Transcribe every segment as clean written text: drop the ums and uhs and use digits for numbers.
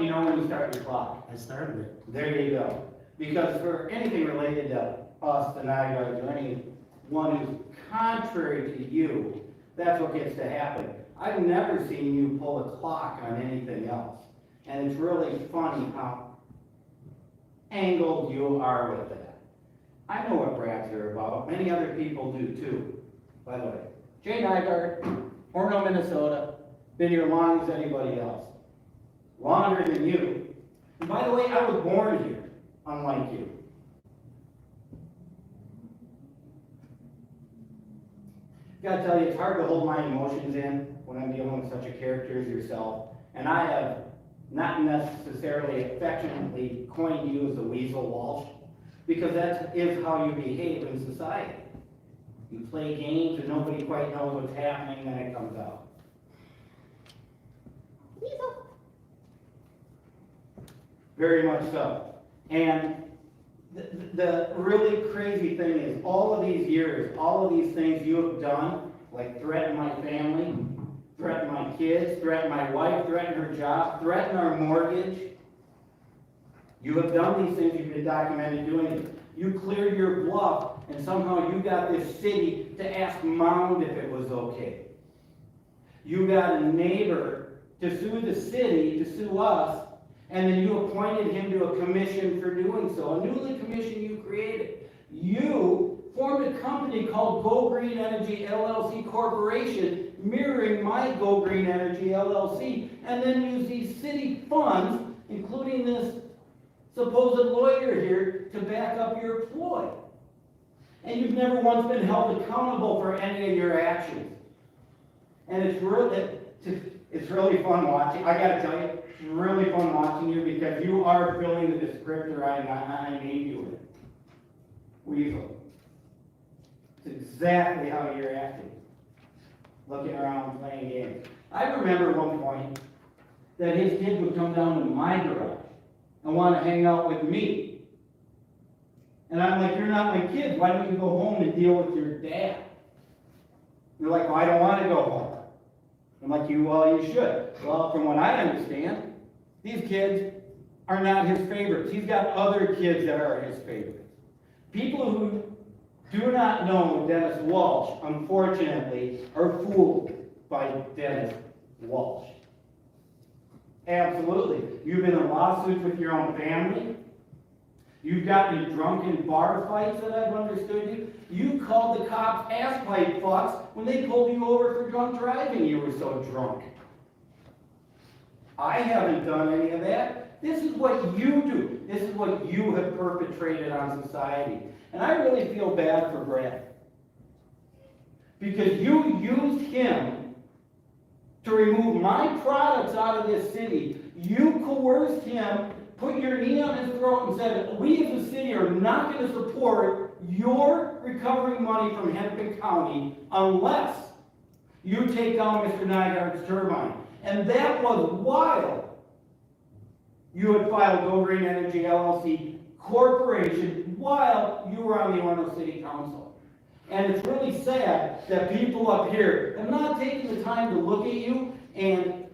you know when you start your clock. I started it. There you go. Because for anything related to us, the Nygards, or anyone who's contrary to you, that's what gets to happen. I've never seen you pull a clock on anything else. And it's really funny how angled you are with that. I know what brats are about. Many other people do too, by the way. Jay Nygaard, Orono, Minnesota, been here long as anybody else. Longer than you. And by the way, I was born here, unlike you. Gotta tell you, it's hard to hold my emotions in when I'm dealing with such a character as yourself. And I have not necessarily affectionately coined you as the Weasel Walsh, because that is how you behave in society. You play games and nobody quite knows what's happening, then it comes out. Weasel. Very much so. And the really crazy thing is, all of these years, all of these things you have done, like threaten my family, threaten my kids, threaten my wife, threaten her job, threaten our mortgage. You have done these things, you've been documented doing it. You cleared your bluff, and somehow you got this city to ask Mound if it was okay. You got a neighbor to sue the city, to sue us, and then you appointed him to a commission for doing so, a newly commission you created. You formed a company called Go Green Energy LLC Corporation, mirroring my Go Green Energy LLC, and then used these city funds, including this supposed lawyer here, to back up your ploy. And you've never once been held accountable for any of your actions. And it's really fun watching. I gotta tell you, it's really fun watching you, because you are filling the descriptor I named you with. Weasel. It's exactly how you're acting. Looking around and playing games. I remember at one point that his kids would come down to my garage and want to hang out with me. And I'm like, you're not my kids. Why don't you go home and deal with your dad? You're like, well, I don't want to go home. I'm like, well, you should. Well, from what I understand, these kids are not his favorites. He's got other kids that are his favorites. People who do not know Dennis Walsh, unfortunately, are fooled by Dennis Walsh. Absolutely. You've been in lawsuits with your own family. You've gotten in drunken bar fights that I've understood you. You called the cops ass pipe fucks when they pulled you over for drunk driving. You were so drunk. I haven't done any of that. This is what you do. This is what you have perpetrated on society. And I really feel bad for Brad. Because you used him to remove my products out of this city. You coerced him, put your knee on his throat and said, we as a city are not going to support your recovering money from Hennepin County unless you take down Mr. Nygaard's turbine. And that was while you had filed Go Green Energy LLC Corporation, while you were on the Orono City Council. And it's really sad that people up here have not taken the time to look at you and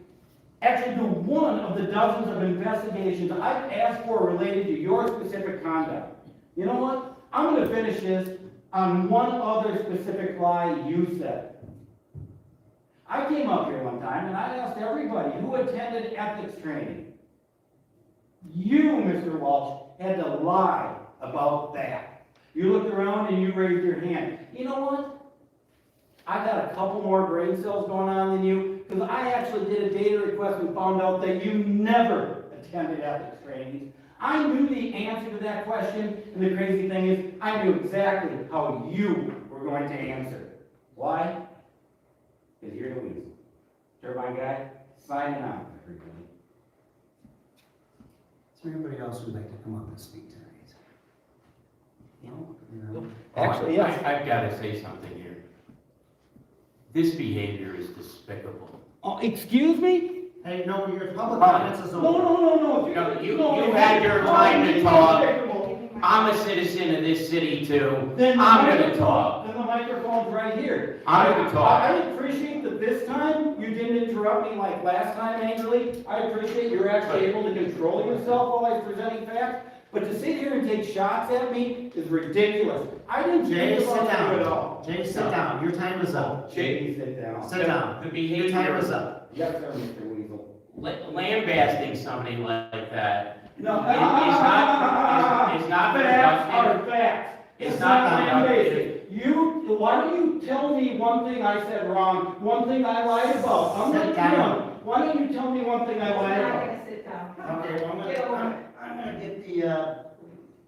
actually do one of the dozens of investigations I've asked for related to your specific conduct. You know what? I'm going to finish this on one other specific lie you said. I came up here one time and I asked everybody who attended ethics training. You, Mr. Walsh, had to lie about that. You looked around and you raised your hand. You know what? I got a couple more brain cells going on than you, because I actually did a data request and found out that you never attended ethics trainings. I knew the answer to that question, and the crazy thing is, I knew exactly how you were going to answer. Why? Because you're the weasel. Turbine guy, signing out, everybody. Is there anybody else who'd like to come up and speak tonight? No? Actually, yes. I've got to say something here. This behavior is despicable. Oh, excuse me? Hey, no, your public comments is over. No. You had your time to talk. I'm a citizen of this city too. I'm going to talk. Then the microphone's right here. I'm going to talk. I appreciate that this time you didn't interrupt me like last time angrily, I appreciate you're actually able to control yourself while I'm presenting facts. But to sit here and take shots at me is ridiculous. I didn't Jay, think sit about you at down. all. Jay, sit down. Your time is up. Jay, sit down. Sit down. The Your time is behavior, up. Yes, sir, Mr. Weasel. lambasting somebody like that No, is not facts are productive. facts. It's not lambasting. Why don't you tell me one thing I said wrong, one thing I lied about? I'm Sit not down. young. Why don't you tell me one thing I lied I'm not about? gonna sit down. Okay, well, Get over it. I'm gonna get the,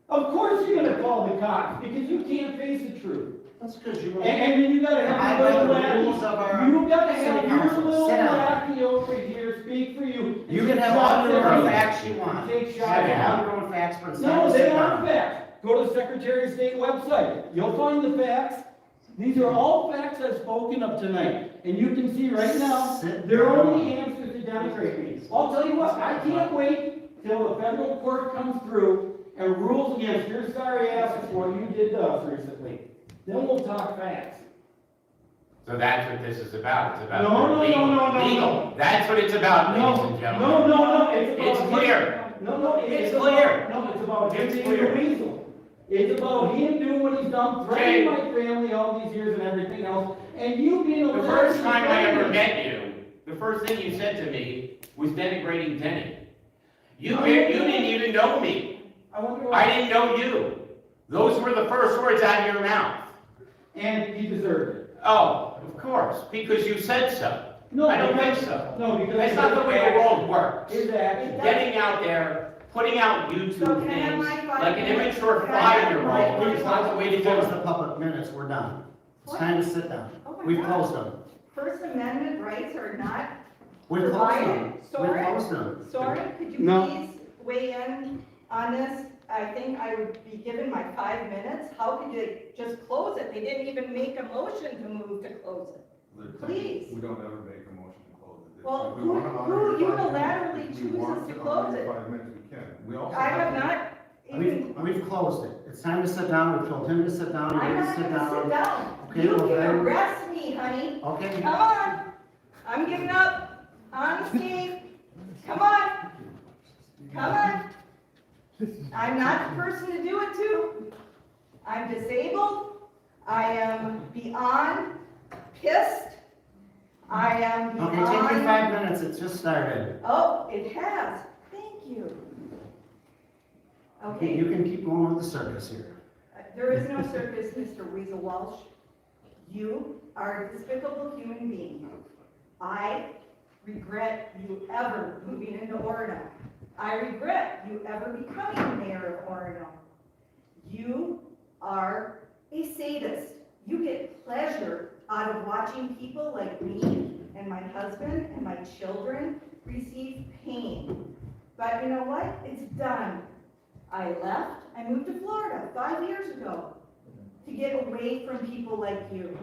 Of course you're gonna call the cops, because you can't face the truth. that's because you were. And then you gotta I have your read little the rules of lackey, our you gotta city have your council. little Sit down. lackey over here speak for you. You can Take have all shots your at own me. facts you want. Take You shots can at have me. your own facts, but it's time No, to they sit aren't down. facts. Go to the Secretary of State website. You'll find the facts. These are all facts I've spoken of tonight. And you can see right now, Sit they're down. only answers to denigrate me. I'll tell you what, I can't wait till the federal court comes through and rules against your sorry asses for what you did to us recently. Then we'll talk facts. So that's what this is about. It's about No, no, legal. no, no, no, Legal. no. That's what it's about, ladies and No, gentlemen. no, It's about him. clear. No, It's about- clear. No, it's about him It's being clear. a weasel. It's about him doing what he's done, Jay. threatening my family all these years and everything else, and you being a. The first time I ever met you, the first thing you said to me was denigrating Denny. You didn't even know me. I wonder I why. didn't know you. Those were the first words out of your mouth. And he deserved it. Oh, of course, because you said so. No, I don't think because- so. No, because. That's not the way the world works. His actions. Getting out there, putting out So YouTube can I have things, my 5 like an minutes? immature Can I have my five-year-old, is not the way to do Close it. the public minutes, we're done. It's What? time to sit down. Oh my We've God. closed them. First Amendment rights are not We've closed them. provided. We've Sorry, closed them. sorry, could you No. please weigh in on this? I think I would be given my 5 minutes. How could you just close it? They didn't even make a motion to move to close it. Please. We don't ever make a motion to close it. Well, If we wanna honor who your 5 unilaterally minutes, if we chooses want to honor close your it? 5 minutes, we can. We also I have not even, We've closed it. It's time to sit down. We've told him to sit down. I'm You're to not sit gonna sit down. down. Okay, You well can then- arrest me, honey. Okay. Come on. I'm giving up. Honesty. Come on. Come on. I'm not the person to do it to. I'm disabled. I am beyond pissed. I am Okay, take your beyond. 5 minutes. It just started. Oh, it has. Thank you. Okay, Okay, you can keep going with the circus here. there is no circus, Mr. Weasel Walsh. You are a despicable human being. I regret you ever moving into Orono. I regret you ever becoming mayor of Orono. You are a sadist. You get pleasure out of watching people like me and my husband and my children receive pain. But you know what? It's done. I left. I moved to Florida 5 years ago to get away from people like you.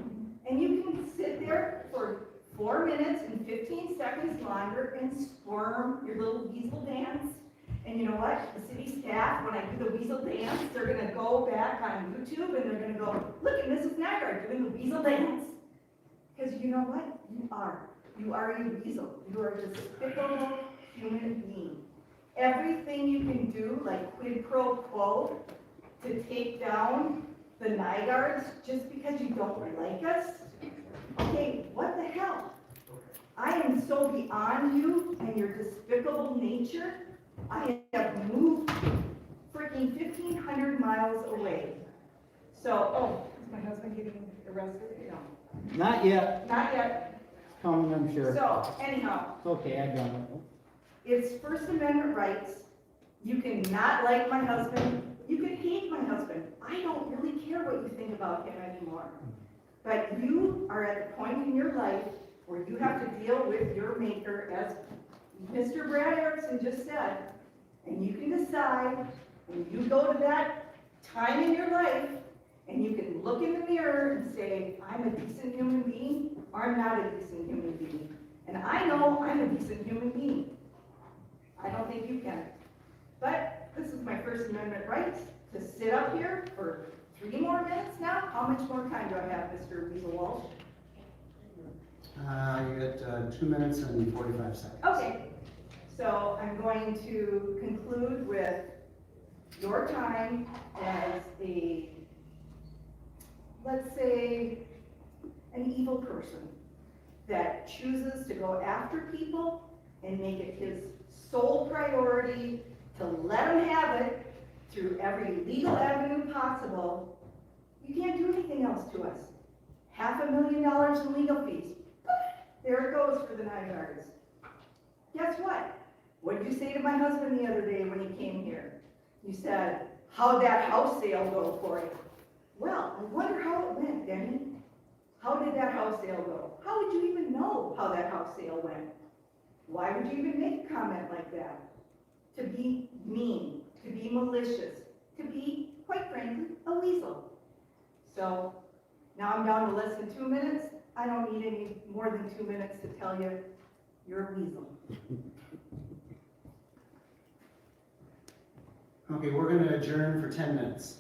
And you can sit there for 4 minutes and 15 seconds longer and squirm your little weasel dance. And you know what? The city staff, when I do the weasel dance, they're gonna go back on YouTube and they're gonna go, look at Mrs. Nygaard doing the weasel dance. Because you know what? You are. You are a weasel. You are a despicable human being. Everything you can do, like quid pro quo, to take down the Nygaards just because you don't like us? Okay, what the hell? I am so beyond you and your despicable nature. I have moved freaking 1,500 miles away. So, oh, is my husband getting arrested? No, Not yet. not yet. It's coming, I'm sure. So, anyhow, It's okay, I got it. it's First Amendment rights. You can not like my husband. You can hate my husband. I don't really care what you think about him anymore. But you are at the point in your life where you have to deal with your maker, as Mr. Brad Erickson just said, and you can decide when you go to that time in your life and you can look in the mirror and say, I'm a decent human being or I'm not a decent human being. And I know I'm a decent human being. I don't think you can. But this is my First Amendment rights to sit up here for 3 more minutes now. How much more time do I have, Mr. Weasel Walsh? You got 2 minutes and 45 seconds. Okay, so I'm going to conclude with your time as a, let's say, an evil person that chooses to go after people and make it his sole priority to let them have it through every legal avenue possible. You can't do anything else to us. $500,000 in legal fees. There it goes for the 9 yards. Guess what? What did you say to my husband the other day when he came here? You said, how'd that house sale go for you? Well, I wonder how it went, Denny. How did that house sale go? How would you even know how that house sale went? Why would you even make a comment like that? To be mean, to be malicious, to be, quite frankly, a weasel. So now I'm down to less than 2 minutes. I don't need any more than 2 minutes to tell you you're a weasel. Okay, we're gonna adjourn for 10 minutes.